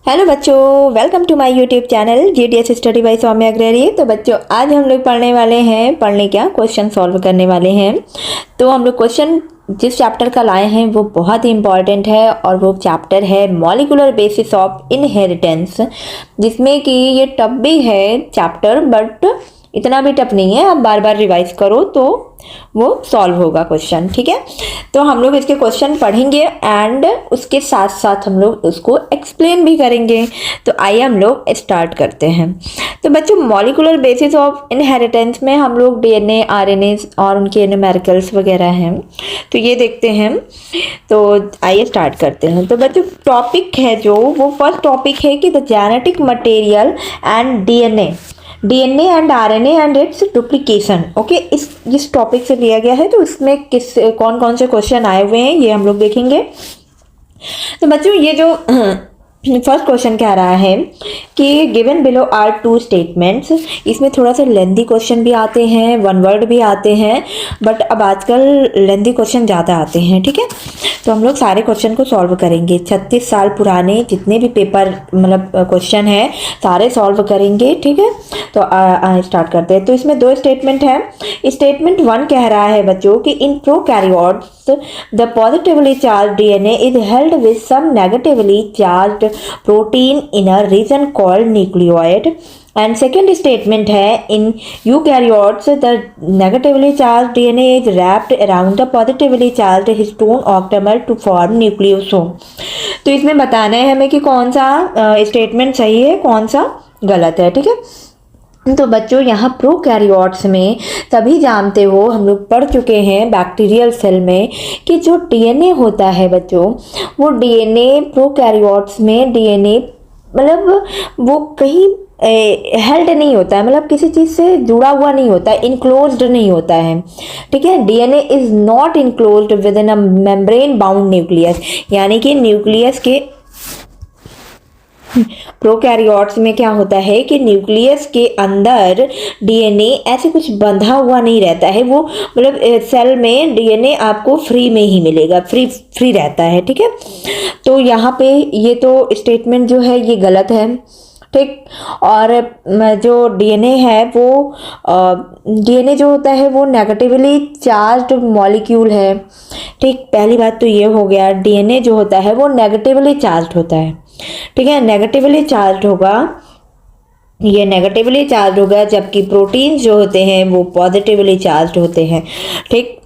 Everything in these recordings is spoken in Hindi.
हेलो बच्चों, welcome to my YouTube channel GDS study by Saumya Agrawal. तो बच्चों आज हम लोग पढ़ने क्या क्वेश्चन सॉल्व करने वाले हैं। तो हम लोग क्वेश्चन जिस चैप्टर का लाए हैं वो बहुत ही इंपॉर्टेंट है और वो चैप्टर है मॉलिक्यूलर बेसिस ऑफ इनहेरिटेंस, जिसमें कि ये टफ भी है चैप्टर बट इतना भी टफ नहीं है। आप बार बार रिवाइज करो तो वो सॉल्व होगा क्वेश्चन, ठीक है। तो हम लोग इसके क्वेश्चन पढ़ेंगे एंड उसके साथ साथ हम लोग उसको एक्सप्लेन भी करेंगे। तो आइए हम लोग स्टार्ट करते हैं। तो बच्चों मॉलिक्यूलर बेसिस ऑफ इनहेरिटेंस में हम लोग डीएनए, आरएनए और उनके न्यूमेरिकल्स वगैरह हैं, तो ये देखते हैं। तो आइए स्टार्ट करते हैं। तो बच्चों टॉपिक है जो वो फर्स्ट टॉपिक है कि the genetic material and DNA and RNA and it's duplication. Okay, इस टॉपिक से लिया गया है। तो इसमें कौन कौन से क्वेश्चन आए हुए हैं ये हम लोग देखेंगे। तो बच्चों ये जो फर्स्ट क्वेश्चन कह रहा है कि given below are two statements, इसमें थोड़ा सा लेंथी क्वेश्चन भी आते हैं, वन वर्ड भी आते हैं, बट अब आजकल लेंथी क्वेश्चन ज़्यादा आते हैं, ठीक है। तो हम लोग सारे क्वेश्चन को सॉल्व करेंगे। 36 साल पुराने जितने भी पेपर मतलब क्वेश्चन है सारे सॉल्व करेंगे, ठीक है। तो स्टार्ट करते हैं। तो इसमें दो स्टेटमेंट है। स्टेटमेंट 1 कह रहा है बच्चों कि in prokaryotes the positively charge DNA is held with some negatively charge protein in a region called nucleoid. And second statement है in eukaryotes the negatively charge DNA is wrapped around the positively charge histone octamer to form nucleosome. तो इसमें बताना है हमें कि कौन सा स्टेटमेंट सही है, कौन सा गलत है, ठीक है। तो बच्चों यहाँ प्रोकैरियोट्स में सभी जानते हो, हम लोग पढ़ चुके हैं बैक्टीरियल सेल में कि जो डीएनए होता है बच्चों, वो डीएनए प्रोकैरियोट्स में डीएनए मतलब वो कहीं हेल्ड नहीं होता है, मतलब किसी चीज़ से जुड़ा हुआ नहीं होता है, इनक्लोज्ड नहीं होता है, ठीक है। DNA is not enclosed with in a membrane bound nucleus, यानी कि न्यूक्लियस के प्रोकैरियोट्स में क्या होता है कि न्यूक्लियस के अंदर डीएनए ऐसे कुछ बंधा हुआ नहीं रहता है। वो मतलब सेल में डीएनए आपको फ्री में ही मिलेगा, फ्री रहता है, ठीक है। तो यहाँ पे ये तो स्टेटमेंट जो है ये गलत है, ठीक। और जो डीएनए है वो डीएनए जो होता है वो नेगेटिवली चार्ज्ड मॉलिक्यूल है, ठीक। पहली बात तो ये हो गया, डीएनए जो होता है वो नेगेटिवली चार्ज्ड होता है, ठीक है। नेगेटिवली चार्ज्ड होगा, ये नेगेटिवली चार्ज होगा, जबकि प्रोटीन जो होते हैं वो पॉजिटिवली चार्ज्ड होते हैं, ठीक।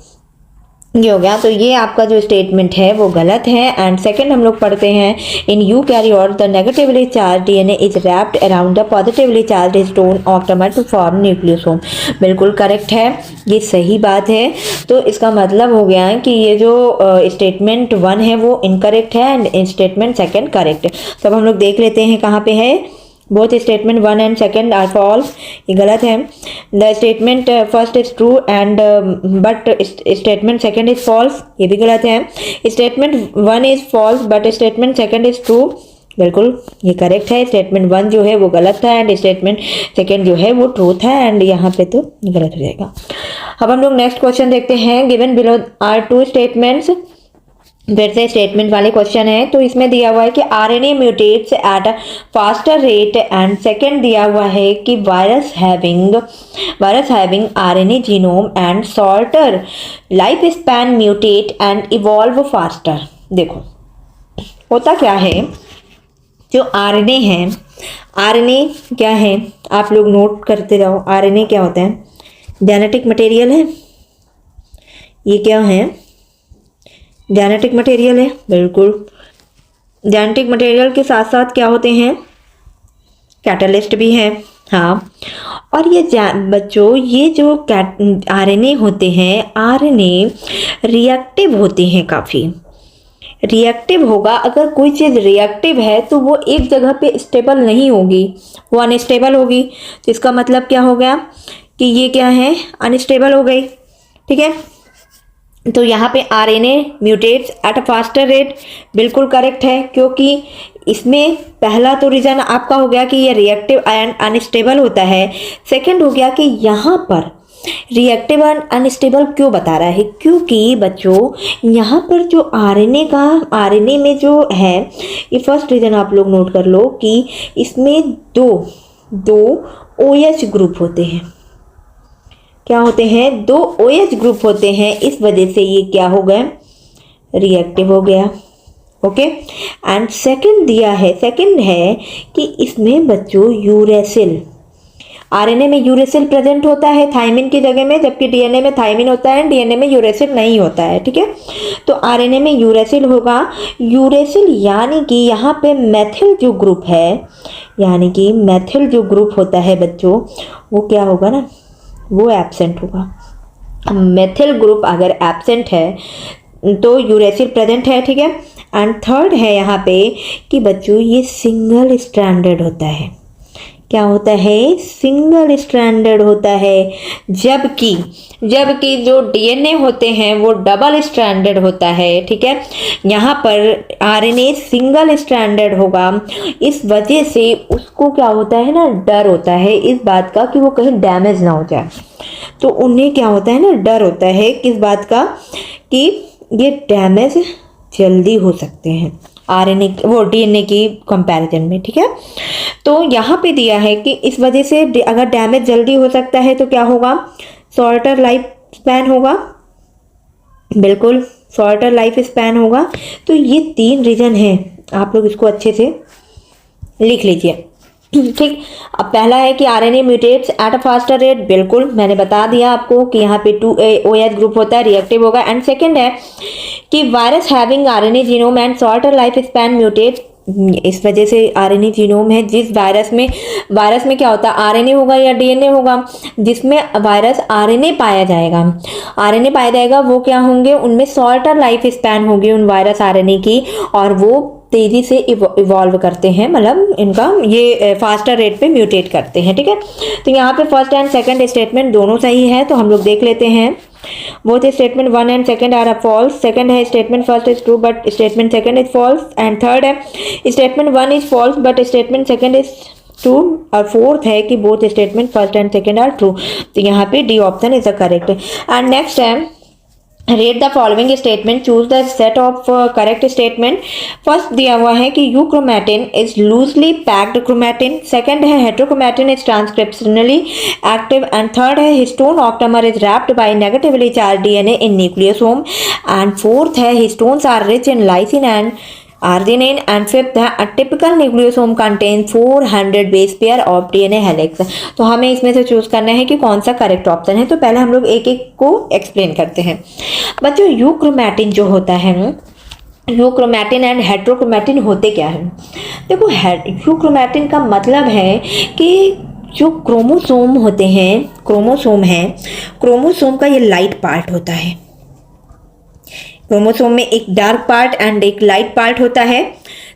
ये हो गया। तो ये आपका जो स्टेटमेंट है वो गलत है। एंड सेकंड हम लोग पढ़ते हैं in eukaryote the negatively charge DNA is wrapped around the positively charge histone octamer to form nucleosome. बिल्कुल करेक्ट है, ये सही बात है। तो इसका मतलब हो गया कि ये जो स्टेटमेंट 1 है वो इनकरेक्ट है एंड स्टेटमेंट 2 करेक्ट है। तो अब हम लोग देख लेते हैं कहाँ पे है। Both statement 1 and 2 are false, ये गलत है। The statement first is true and but statement 2 is false, ये भी गलत है। Statement 1 is false but statement 2 is true, बिल्कुल ये करेक्ट है। स्टेटमेंट 1 जो है वो गलत था एंड स्टेटमेंट 2 जो है वो ट्रू था, एंड यहाँ पे तो गलत हो जाएगा। अब हम लोग नेक्स्ट क्वेश्चन देखते हैं। गिवन बिलो आर 2 स्टेटमेंट्स, फिर से स्टेटमेंट वाले क्वेश्चन है। तो इसमें दिया हुआ है कि RNA mutates at a faster rate, and second दिया हुआ है कि virus having RNA genome and shorter life span mutate and evolve faster. देखो होता क्या है, जो आरएनए है, आरएनए क्या है आप लोग नोट करते जाओ। आरएनए क्या होता है? जेनेटिक मटेरियल है। ये क्या है? जेनेटिक मटेरियल है, बिल्कुल। जेनेटिक मटेरियल के साथ साथ क्या होते हैं? कैटलिस्ट भी है, हाँ। और ये बच्चों ये जो आरएनए होते हैं, आरएनए रिएक्टिव होते हैं, काफ़ी रिएक्टिव होगा। अगर कोई चीज़ रिएक्टिव है तो वो एक जगह पे स्टेबल नहीं होगी, वो अनस्टेबल होगी। तो इसका मतलब क्या हो गया कि ये क्या है? अनस्टेबल हो गई, ठीक है। तो यहाँ पे RNA mutates at a faster rate, बिल्कुल करेक्ट है, क्योंकि इसमें पहला तो रीज़न आपका हो गया कि ये रिएक्टिव एंड अनस्टेबल होता है। सेकंड हो गया कि यहाँ पर रिएक्टिव एंड अनस्टेबल क्यों बता रहा है? क्योंकि बच्चों यहाँ पर जो आरएनए में जो है, ये फर्स्ट रीजन आप लोग नोट कर लो कि इसमें दो OH ग्रुप होते हैं। क्या होते हैं? 2 OH ग्रुप होते हैं। इस वजह से ये क्या हो गया? रिएक्टिव हो गया। ओके। एंड सेकंड है कि इसमें बच्चों यूरेसिल, आरएनए में यूरेसिल प्रेजेंट होता है थायमिन की जगह में, जबकि डीएनए में थायमिन होता है, डीएनए में यूरेसिल नहीं होता है। ठीक है, तो आरएनए में यूरेसिल होगा। यूरेसिल यानी कि यहाँ पे मेथिल जो ग्रुप है, यानी कि मेथिल जो ग्रुप होता है बच्चों, वो क्या होगा ना, वो एब्सेंट होगा। मेथिल ग्रुप अगर एब्सेंट है तो यूरेसिल प्रेजेंट है। ठीक है। एंड थर्ड है यहाँ पे कि बच्चों ये सिंगल स्ट्रैंडेड होता है। क्या होता है? सिंगल स्ट्रैंडेड होता है। जबकि जो डीएनए होते हैं वो डबल स्ट्रैंडेड होता है। ठीक है, यहाँ पर आरएनए सिंगल स्ट्रैंडेड होगा। इस वजह से उसको क्या होता है ना, डर होता है इस बात का कि वो कहीं डैमेज ना हो जाए। तो उन्हें क्या होता है ना, डर होता है किस बात का, कि ये डैमेज जल्दी हो सकते हैं आरएनए वो डीएनए की कंपैरिजन में। ठीक है, तो यहाँ पे दिया है कि इस वजह से अगर डैमेज जल्दी हो सकता है तो क्या होगा? शॉर्टर लाइफ स्पैन होगा। बिल्कुल, शॉर्टर लाइफ स्पैन होगा। तो ये 3 रीजन है, आप लोग इसको अच्छे से लिख लीजिए। ठीक, अब पहला है कि RNA mutates at a faster rate. बिल्कुल, मैंने बता दिया आपको कि यहाँ पे 2 OH ग्रुप होता है, रिएक्टिव होगा। एंड सेकंड है कि virus having RNA genome and shorter life span mutate. इस वजह से आरएनए जीनोम है, जिस वायरस में क्या होता है, आरएनए होगा या डीएनए होगा, जिसमें वायरस आरएनए पाया जाएगा, वो क्या होंगे, उनमें शॉर्टर लाइफ स्पैन होगी उन वायरस आरएनए की, और वो तेजी से इवॉल्व करते हैं, मतलब इनका ये फास्टर रेट पे म्यूटेट करते हैं। ठीक है, तो यहाँ पे फर्स्ट एंड सेकंड स्टेटमेंट दोनों सही है, तो हम लोग देख लेते हैं। Both statement 1 and 2 are false. Second है statement first is true but statement second is false. And third है statement 1 is false but statement second is true. और फोर्थ है कि both statement first and second are true. तो यहाँ पे D option is the correct. And next है rate the following statement, choose the set of correct statement. First दिया हुआ है कि euchromatin is loosely packed chromatin. Second है heterochromatin is transcriptionally active. And third है histone octamer is wrapped by negatively charge DNA in nucleosome. And fourth है histones are rich in lysine and arginine. And fifth है a typical nucleosome contains 400 base pair of DNA helix। तो हमें इसमें से चूज करना है कि कौन सा करेक्ट ऑप्शन है। तो पहले हम लोग एक एक को एक्सप्लेन करते हैं। बच्चों, यूक्रोमैटिन जो होता है, यूक्रोमैटिन एंड हेट्रोक्रोमैटिन होते क्या है? देखो, यूक्रोमैटिन का मतलब है कि जो क्रोमोसोम होते हैं, क्रोमोसोम का ये लाइट पार्ट होता है। क्रोमोसोम में एक डार्क पार्ट एंड एक लाइट पार्ट होता है।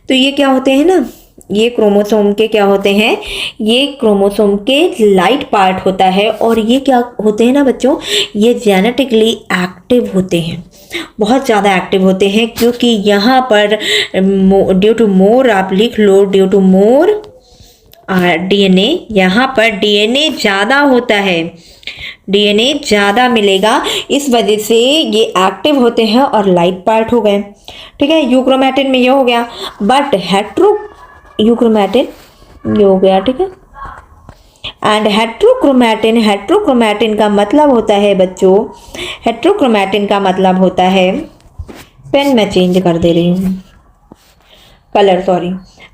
तो ये क्या होते हैं ना, ये क्रोमोसोम के क्या होते हैं, ये क्रोमोसोम के लाइट पार्ट होता है। और ये क्या होते हैं ना बच्चों, ये जेनेटिकली एक्टिव होते हैं, बहुत ज़्यादा एक्टिव होते हैं, क्योंकि यहाँ पर ड्यू टू मोर, आप लिख लो, ड्यू टू मोर डीएनए, यहाँ पर डीएनए ज़्यादा होता है, डीएनए ज़्यादा मिलेगा, इस वजह से ये एक्टिव होते हैं और लाइट पार्ट हो गए। ठीक है, यूक्रोमैटिन में ये हो गया, बट यूक्रोमैटिन ये हो गया। ठीक है, एंड हेट्रोक्रोमैटिन का मतलब होता है बच्चों, हेट्रोक्रोमैटिन का मतलब होता है, पेन मैं चेंज कर दे रही हूँ कलर, सॉरी।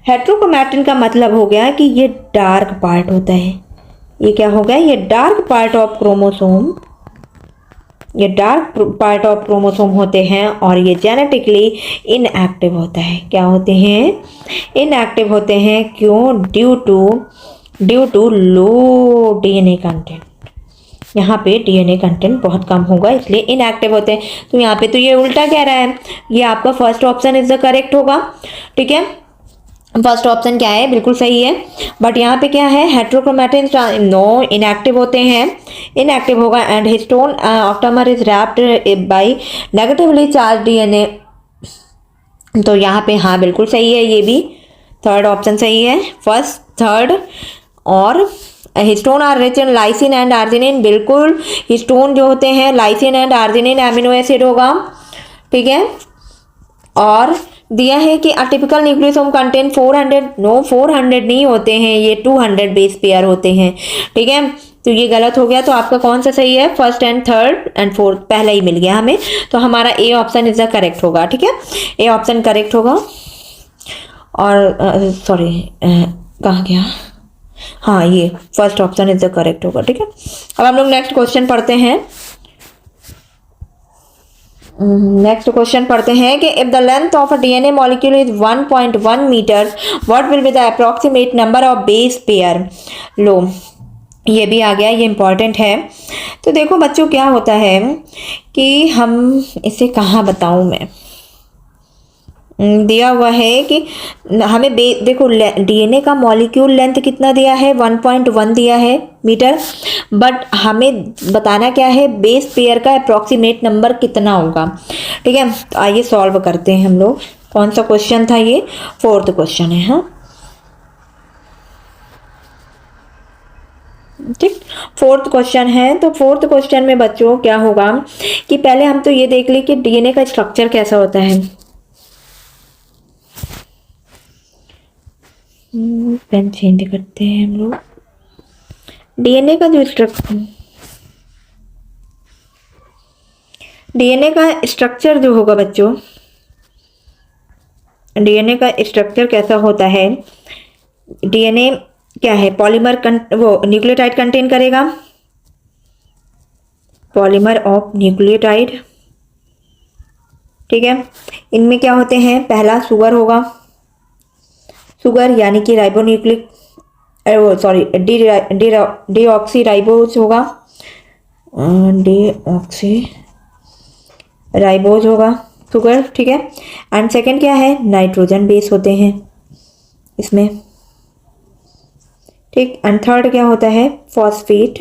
हेट्रोक्रोमैटिन का मतलब हो गया कि ये डार्क पार्ट होता है। ये क्या हो गया, ये डार्क पार्ट ऑफ क्रोमोसोम, ये डार्क पार्ट ऑफ क्रोमोसोम होते हैं, और ये जेनेटिकली इनएक्टिव होता है। क्या होते हैं? इनएक्टिव होते हैं। क्यों? Due to low DNA content. यहाँ पे डीएनए कंटेंट बहुत कम होगा, इसलिए इनएक्टिव होते हैं। तो यहाँ पे तो ये उल्टा कह रहा है, ये आपका first option is the correct होगा। ठीक है, फर्स्ट ऑप्शन क्या है, बिल्कुल सही है। बट यहाँ पे क्या है, हेट्रोक्रोमैटिन नो, इनएक्टिव होते हैं, इनएक्टिव होगा। And histone octamer is wrapped by negatively charge DNA. तो यहाँ पे हाँ बिल्कुल सही है, ये भी थर्ड ऑप्शन सही है, फर्स्ट, थर्ड और histone are rich in lysine and arginine, बिल्कुल हिस्टोन जो होते हैं lysine and arginine amino acid होगा, ठीक है। और दिया है कि a typical nucleosome contain 400, no 400 नहीं होते हैं, ये 200 बेस पेयर होते हैं, ठीक है। तो ये गलत हो गया, तो आपका कौन सा सही है? First and third and fourth पहला ही मिल गया हमें, तो हमारा A option is the correct होगा, ठीक है। ए ऑप्शन करेक्ट होगा। और सॉरी कहाँ गया, हाँ ये first option is the correct होगा, ठीक है। अब हम लोग नेक्स्ट क्वेश्चन पढ़ते हैं। नेक्स्ट क्वेश्चन पढ़ते हैं कि if the length of a DNA molecule is 1.1 metre, what will be the approximate number of base pair. लो ये भी आ गया, ये इंपॉर्टेंट है। तो देखो बच्चों क्या होता है कि हम इसे कहाँ बताऊँ मैं, दिया हुआ है कि हमें देखो डीएनए का मॉलिक्यूल लेंथ कितना दिया है, 1.1 दिया है मीटर, बट हमें बताना क्या है, बेस पेयर का अप्रॉक्सीमेट नंबर कितना होगा, ठीक है। तो आइए सॉल्व करते हैं हम लोग। कौन सा क्वेश्चन था ये? फोर्थ क्वेश्चन है, हाँ ठीक, फोर्थ क्वेश्चन है। तो फोर्थ क्वेश्चन में बच्चों क्या होगा कि पहले हम तो ये देख ले कि डीएनए का स्ट्रक्चर कैसा होता है। पेन चेंज करते हैं हम लोग। डीएनए का जो डीएनए का स्ट्रक्चर जो होगा बच्चों, डीएनए का स्ट्रक्चर कैसा होता है, डीएनए क्या है, पॉलीमर वो न्यूक्लियोटाइड कंटेन करेगा, पॉलीमर ऑफ न्यूक्लियोटाइड, ठीक है। इनमें क्या होते हैं, पहला शुगर होगा, शुगर यानी कि राइबोन्यूक्लिक सॉरी डीऑक्सी राइबोज होगा, डीऑक्सी राइबोज होगा शुगर, ठीक है। एंड सेकंड क्या है, नाइट्रोजन बेस होते हैं इसमें, ठीक। एंड थर्ड क्या होता है, फॉस्फेट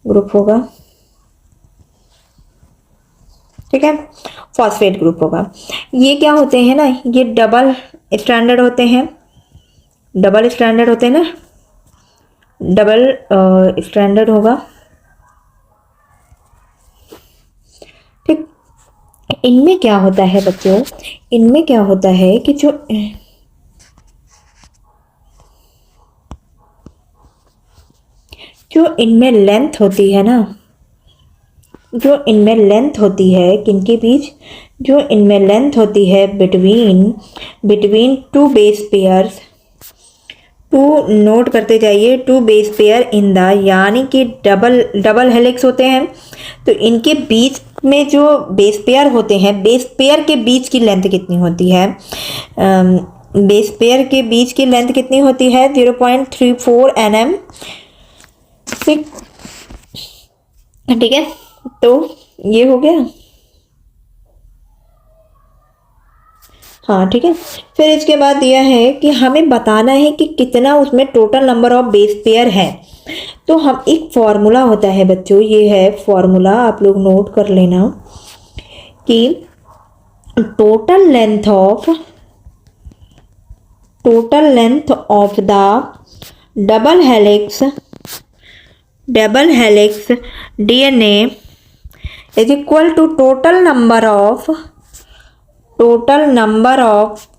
ग्रुप होगा, ठीक है, फॉस्फेट ग्रुप होगा। ये क्या होते हैं ना, ये डबल स्टैंडर्ड होते हैं, डबल स्टैंडर्ड होते हैं ना, डबल स्टैंडर्ड होगा, ठीक। इनमें क्या होता है बच्चों, इनमें क्या होता है कि जो इनमें लेंथ होती है ना, जो इनमें लेंथ होती है किनके बीच, जो इनमें लेंथ होती है between two base pairs, two note करते जाइए, two base pair in the, यानी कि डबल हेलिक्स होते हैं, तो इनके बीच में जो बेस पेयर होते हैं, बेस पेयर के बीच की लेंथ कितनी होती है, बेस पेयर के बीच की लेंथ कितनी होती है, 0.34 nm, ठीक है। तो ये हो गया, हाँ ठीक है। फिर इसके बाद दिया है कि हमें बताना है कि कितना उसमें total number of base pair है। तो हम एक फॉर्मूला होता है बच्चों, ये है फॉर्मूला, आप लोग नोट कर लेना कि total length of the double helix DNA is equal to total number of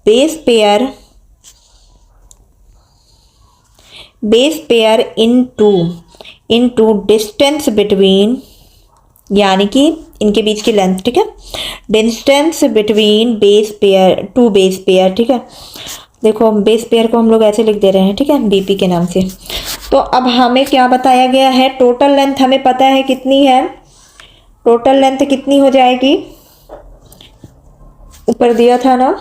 base pair into distance between, यानी कि इनके बीच की लेंथ, ठीक है, distance between two base pair, ठीक है। देखो बेस पेयर को हम लोग ऐसे लिख दे रहे हैं, ठीक है, बीपी के नाम से। तो अब हमें क्या बताया गया है, टोटल लेंथ हमें पता है कितनी है, टोटल लेंथ कितनी हो जाएगी, ऊपर दिया था ना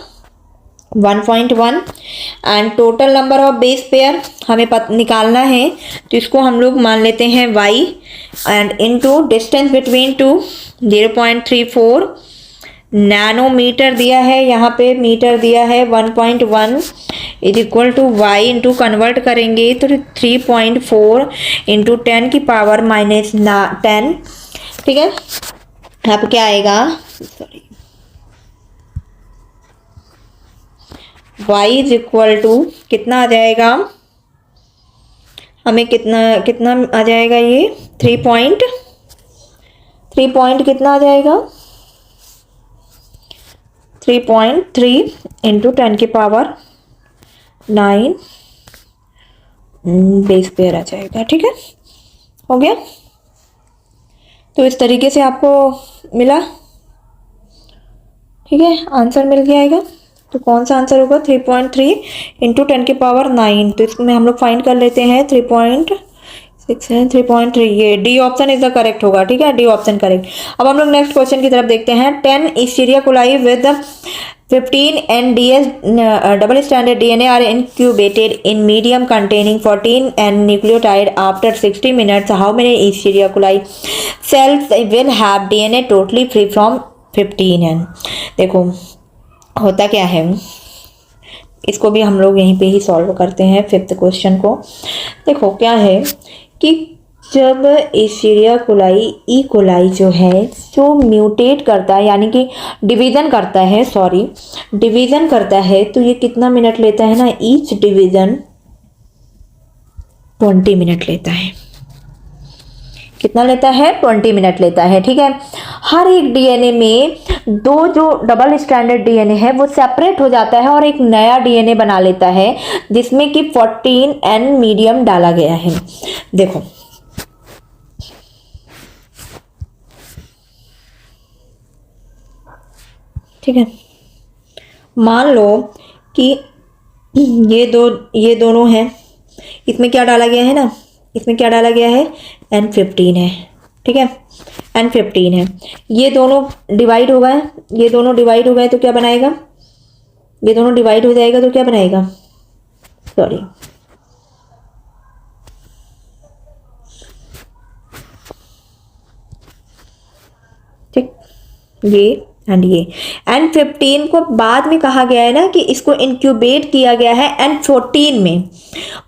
1.1, and total number of base pair हमें निकालना है, तो इसको हम लोग मान लेते हैं y, and into distance between two 0.34 nanometer दिया है, यहाँ पे मीटर दिया है 1.1 is equal to y into convert करेंगे तो 3.4 इंटू 10 की पावर -10, ठीक है। अब क्या आएगा, sorry, y is equal to कितना आ जाएगा, हमें कितना कितना आ जाएगा ये 3 पॉइंट कितना आ जाएगा 3.3 इंटू 10⁹ बेस पेयर आ जाएगा। ठीक है, हो गया। तो इस तरीके से आपको मिला। ठीक है, आंसर मिल गया आएगा। तो कौन सा आंसर होगा 3.3 इंटू 10⁹। तो इसमें हम लोग फाइंड कर लेते हैं 3.6 है 3.3, ये D option is the correct होगा। ठीक है, डी ऑप्शन करेक्ट। अब हम लोग नेक्स्ट क्वेश्चन की तरफ देखते हैं। 10 Escherichia coli with 15 NDS double stranded DNA are incubated in medium containing 14 N nucleotide after 60 minutes. How many Escherichia coli cells will have DNA totally free from 15 N? देखो होता क्या है, इसको भी हम लोग यहीं पे ही सॉल्व करते हैं 5th क्वेश्चन को। देखो क्या है कि जब एशेरिया कोलाई ई कोलाई जो है जो म्यूटेट करता है यानी कि डिवीज़न करता है, डिवीज़न करता है, तो ये कितना मिनट लेता है ना, ईच डिवीज़न 20 मिनट लेता है। कितना लेता है 20 मिनट लेता है। ठीक है, हर एक डीएनए में दो जो डबल स्ट्रैंडेड डीएनए है वो सेपरेट हो जाता है और एक नया डीएनए बना लेता है जिसमें कि 14 N मीडियम डाला गया है। देखो ठीक है, मान लो कि ये दोनों हैं, इसमें क्या डाला गया है ना, इसमें क्या डाला गया है N15 है। ठीक है, N15 है, ये दोनों डिवाइड हो गए, ये दोनों डिवाइड हो गए तो क्या बनाएगा, ये दोनों डिवाइड हो जाएगा तो क्या बनाएगा, सॉरी ठीक, ये एंड ये N15 को बाद में कहा गया है ना कि इसको इंक्यूबेट किया गया है N14 में।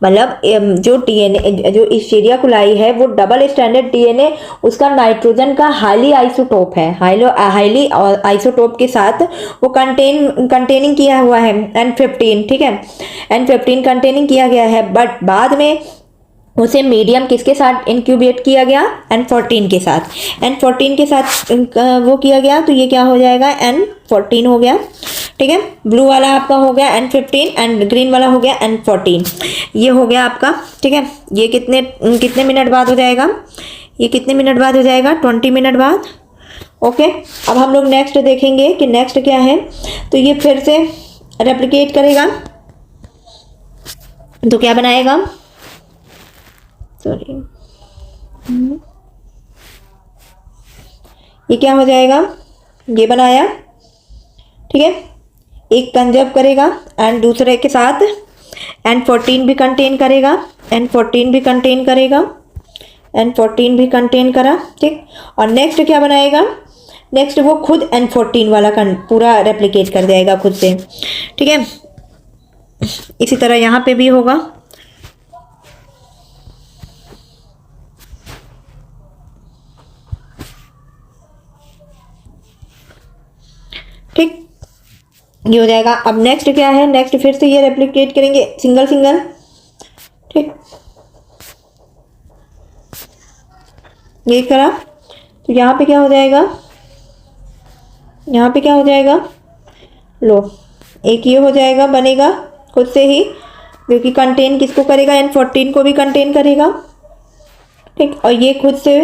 मतलब जो डीएनए जो एशेरिया कोलाई है वो डबल स्टैंडर्ड डीएनए उसका नाइट्रोजन का हाईली आइसोटोप है, हाईली आइसोटोप के साथ वो कंटेनिंग किया हुआ है N15। ठीक है, N15 कंटेनिंग किया गया है, बट बाद में उसे मीडियम किसके साथ इंक्यूबेट किया गया, N14 के साथ, N14 के साथ वो किया गया, तो ये क्या हो जाएगा N14 हो गया। ठीक है, ब्लू वाला आपका हो गया N15 एंड ग्रीन वाला हो गया N14, ये हो गया आपका। ठीक है, ये कितने मिनट बाद हो जाएगा, ये कितने मिनट बाद हो जाएगा 20 मिनट बाद। ओके, अब हम लोग नेक्स्ट देखेंगे कि नेक्स्ट क्या है। तो ये फिर से रेप्लिकेट करेगा तो क्या बनाएगा, सॉरी ये क्या हो जाएगा, ये बनाया। ठीक है, एक कंजर्व करेगा एंड दूसरे के साथ N14 भी कंटेन करेगा, N14 भी कंटेन करेगा, N14 भी कंटेन करा। ठीक, और नेक्स्ट क्या बनाएगा, नेक्स्ट वो खुद N14 वाला पूरा रेप्लिकेट कर जाएगा खुद से। ठीक है, इसी तरह यहाँ पे भी होगा। ठीक, ये हो जाएगा। अब नेक्स्ट क्या है, नेक्स्ट फिर से ये रेप्लिकेट करेंगे सिंगल सिंगल। ठीक, ये करा तो यहाँ पे क्या हो जाएगा, यहाँ पे क्या हो जाएगा, लो एक ये हो जाएगा बनेगा खुद से ही, जो कि कंटेन किसको करेगा, N14 को भी कंटेन करेगा। ठीक, और ये खुद से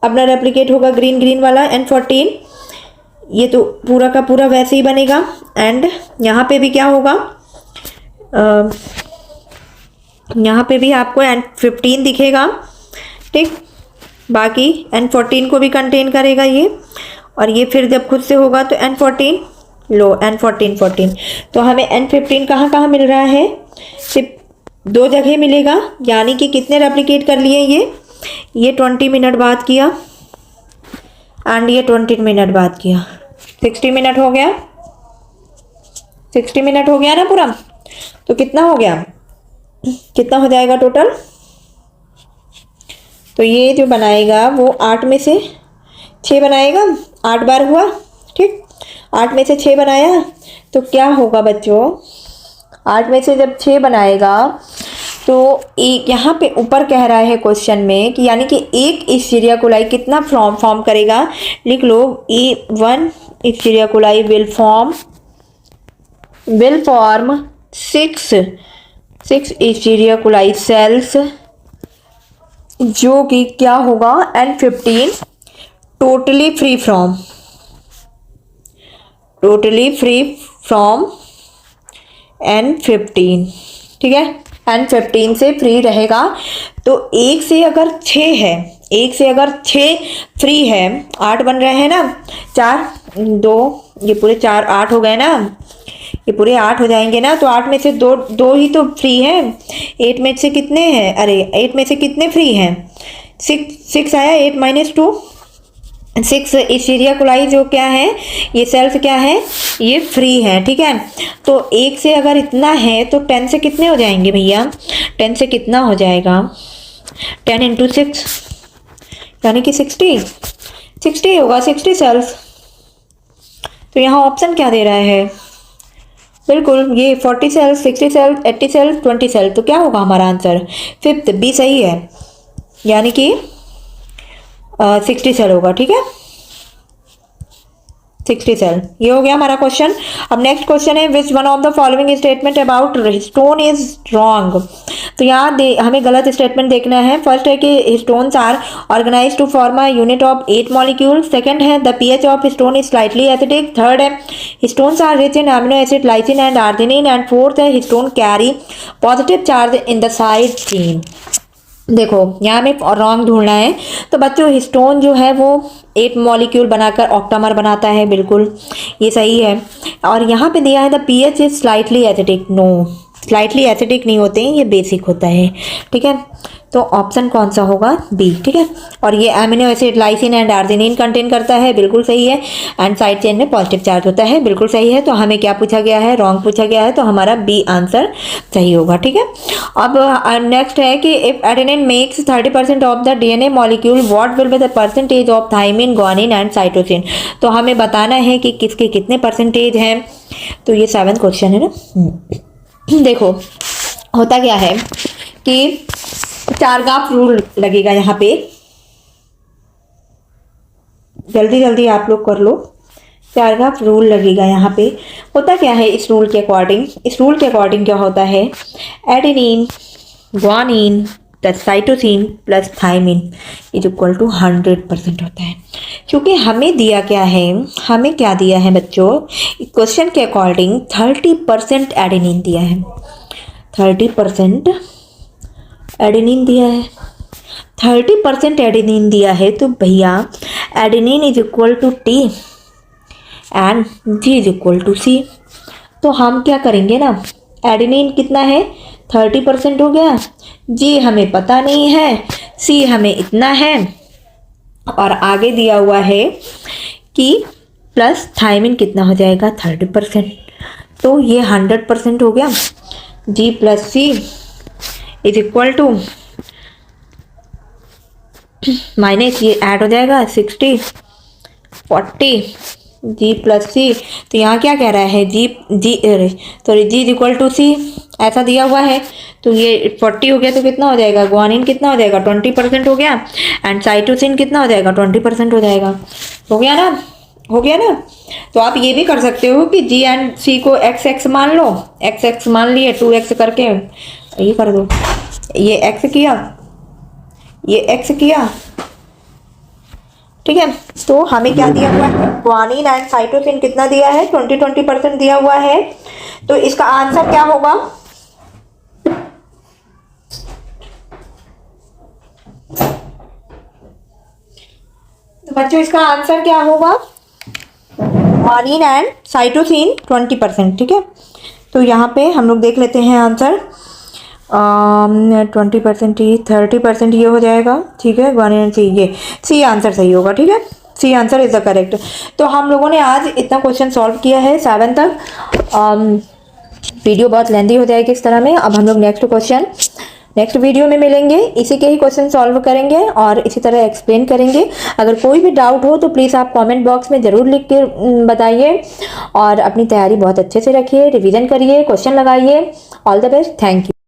अपना रेप्लिकेट होगा ग्रीन वाला N14, ये तो पूरा का पूरा वैसे ही बनेगा। एंड यहाँ पे भी क्या होगा, यहाँ पे भी आपको N15 दिखेगा। ठीक, बाकी N14 को भी कंटेन करेगा ये, और ये फिर जब खुद से होगा तो N14, लो N14 तो हमें N15 कहाँ कहाँ मिल रहा है, सिर्फ 2 जगह मिलेगा। यानी कि कितने रेप्लिकेट कर लिए, ये 20 मिनट बाद किया एंड ये 20 मिनट बाद किया, 60 मिनट हो गया, 60 मिनट हो गया ना पूरा। तो कितना हो गया, कितना हो जाएगा टोटल, तो ये जो बनाएगा वो 8 में से 6 बनाएगा, 8 बार हुआ। ठीक, 8 में से 6 बनाया तो क्या होगा बच्चों, 8 में से जब 6 बनाएगा तो एक यहाँ पे ऊपर कह रहा है क्वेश्चन में कि यानी कि एक इस्चीरिया कोलाई कितना फॉर्म करेगा, लिख लो one Escherichia coli will form six Escherichia coli cells, जो कि क्या होगा N15 totally free from N15, ठीक है, N15 से फ्री रहेगा। तो एक से अगर 6 फ्री है, 8 बन रहे हैं ना, 4 2 ये पूरे 4 8 हो गए ना, ये पूरे 8 हो जाएंगे ना, तो 8 में से दो ही तो फ्री है। 8 में से कितने हैं, अरे 8 में से कितने फ्री हैं, 6 आया, 8 - 2 6 इस्चीरिया कोलाई जो क्या है, ये सेल्स क्या है, ये फ्री है, ठीक है। तो 1 से अगर इतना है तो 10 से कितने हो जाएंगे भैया, 10 से कितना हो जाएगा, 10 × 6 यानी कि 60 होगा, 60 सेल्स। तो यहाँ ऑप्शन क्या दे रहा है, बिल्कुल ये 40 सेल्स, 60 सेल्स, 80 सेल्स, 20 सेल्स। तो क्या होगा हमारा आंसर, 5th बी सही है, यानी कि 60 सेल होगा, ठीक है, 60 सेल। ये हो गया हमारा क्वेश्चन। अब नेक्स्ट क्वेश्चन है, which one of the following statement about histone is wrong. तो यहाँ हमें गलत स्टेटमेंट देखना है। फर्स्ट है कि histones are organize to form a unit of 8 molecule. Second है the pH of histone is slightly acidic. Third है histones are rich in amino acid lysine and arginine. And fourth है histone carry positive charge in the side chain. देखो यहाँ हमें रॉन्ग ढूंढना है। तो बच्चों हिस्टोन जो है वो 8 मॉलिक्यूल बनाकर ऑक्टामर बनाता है, बिल्कुल ये सही है। और यहाँ पे दिया है the pH is slightly acidic. No, slightly acidic नहीं होते हैं, ये बेसिक होता है, ठीक है। तो ऑप्शन कौन सा होगा, बी, ठीक है। और ये amino acid lysine and arginine contain करता है, बिल्कुल सही है। एंड साइड चेन में पॉजिटिव चार्ज होता है, बिल्कुल सही है। तो हमें क्या पूछा गया है, रॉन्ग पूछा गया है, तो हमारा बी आंसर सही होगा, ठीक है। अब नेक्स्ट है कि if adenine makes 30% of the DNA molecule, what will be the percentage of thymine, guanine and cytosine. तो हमें बताना है कि किसके कितने परसेंटेज हैं। तो ये 7th क्वेश्चन है ना। देखो होता क्या है कि चारगाफ रूल लगेगा यहाँ पे, जल्दी जल्दी आप लोग कर लो। चारगाफ रूल लगेगा यहाँ पे। होता क्या है इस रूल के अकॉर्डिंग, क्या होता है, adenine, guanine plus cytosine plus thymine is equal to 100% होता है। क्योंकि हमें दिया क्या है, हमें क्या दिया है बच्चों, क्वेश्चन के अकॉर्डिंग 30% एडेनिन दिया है, 30% एडेनिन दिया है, 30% एडेनिन दिया है। तो भैया adenine is equal to T and G is equal to C. तो हम क्या करेंगे ना, एडेनिन कितना है, 30% हो गया, जी हमें पता नहीं है, सी हमें इतना है, और आगे दिया हुआ है कि प्लस थाइमिन कितना हो जाएगा, 30%। तो ये 100% हो गया। G plus C is equal to minus ये ऐड हो जाएगा 60 40 जी प्लस सी। तो यहाँ क्या कह रहा है, जी इज इक्वल टू सी ऐसा दिया हुआ है। तो ये 40 हो गया, तो कितना हो जाएगा, ग्वानिन कितना हो जाएगा, 20% हो गया, एंड साइटोसिन कितना हो जाएगा, 20% हो जाएगा। हो गया ना। तो आप ये भी कर सकते हो कि जी एंड सी को x मान लो, x मान लिए, 2x करके ये कर दो, ये x किया, ये x किया, ठीक है। तो हमें क्या दिया हुआ है, ग्वानिन एंड साइटोसिन कितना दिया है, 20% दिया हुआ है। तो इसका आंसर क्या होगा, तो बच्चों इसका आंसर क्या होगा, ग्वानिन एंड साइटोसिन 20%, ठीक है। तो यहाँ पे हम लोग देख लेते हैं आंसर, 20% 30% ये हो जाएगा, ठीक है। ग्वानिन एंड सी, ये सी आंसर सही होगा, ठीक है, C answer is the correct. तो हम लोगों ने आज इतना क्वेश्चन सॉल्व किया है 7 तक। वीडियो बहुत लेंथी हो जाएगी इस तरह में। अब हम लोग नेक्स्ट वीडियो में मिलेंगे, इसी के ही क्वेश्चन सॉल्व करेंगे और इसी तरह एक्सप्लेन करेंगे। अगर कोई भी डाउट हो तो प्लीज़ आप कमेंट बॉक्स में ज़रूर लिख के बताइए, और अपनी तैयारी बहुत अच्छे से रखिए, रिवीजन करिए, क्वेश्चन लगाइए। All the best, thank you.